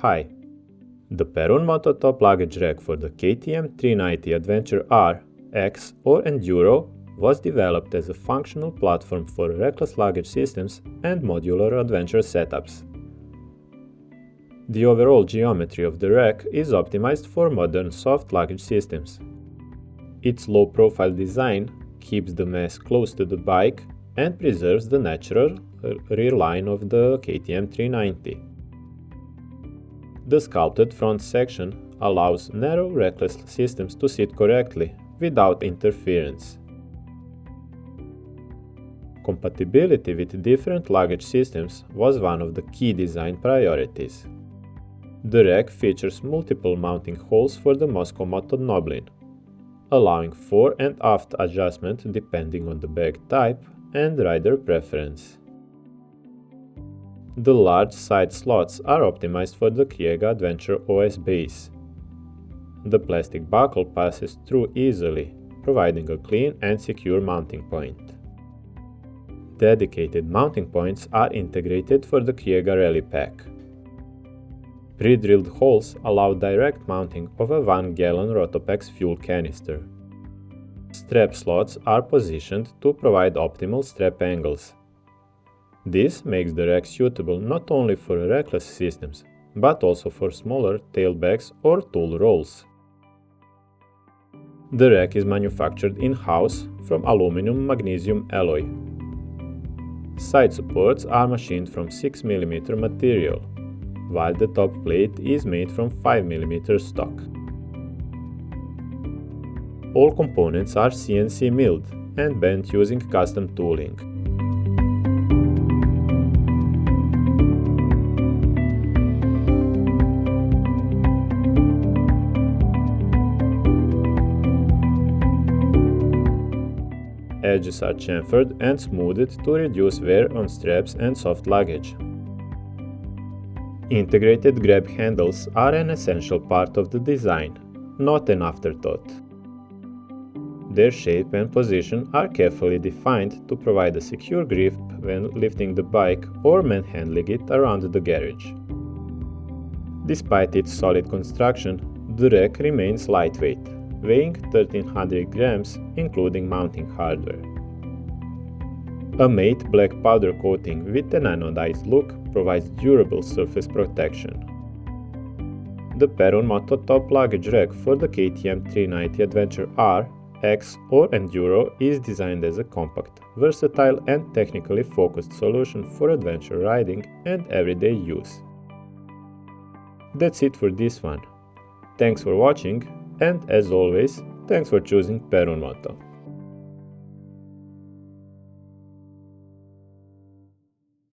high. The Perun Moto top luggage rack for the KTM 390 Adventure R, X or Enduro was developed as a functional platform for rackless luggage systems and modular adventure setups. The overall geometry of the rack is optimized for modern soft luggage systems. Its low-profile design keeps the mass close to the bike and preserves the natural rear line of the KTM 390. The sculpted front section allows narrow rackless systems to sit correctly without interference. Compatibility with different luggage systems was one of the key design priorities. The rack features multiple mounting holes for the Mosko Moto Gnoblin, allowing fore and aft adjustment depending on the bag type and rider preference. The large side slots are optimized for the Kriega Adventure OS Base. The plastic buckle passes through easily, providing a clean and secure mounting point. Dedicated mounting points are integrated for the Kriega Rally Pack. Pre-drilled holes allow direct mounting of a 1-gallon Rotopax fuel canister. Strap slots are positioned to provide optimal strap angles. This makes the rack suitable not only for rackless systems, but also for smaller tailbacks or tool rolls. The rack is manufactured in-house from aluminum magnesium alloy. Side supports are machined from 6mm material, while the top plate is made from 5mm stock. All components are CNC milled and bent using custom tooling. Edges are chamfered and smoothed to reduce wear on straps and soft luggage. Integrated grab handles are an essential part of the design, not an afterthought. Their shape and position are carefully defined to provide a secure grip when lifting the bike or manhandling it around the garage. Despite its solid construction, the rack remains lightweight, weighing 1300 grams including mounting hardware. A matte black powder coating with an anodized look provides durable surface protection. The Perun Moto top luggage rack for the KTM 390 Adventure R, X or Enduro is designed as a compact, versatile and technically focused solution for adventure riding and everyday use. That's it for this one. Thanks for watching and as always, thanks for choosing Perun Moto.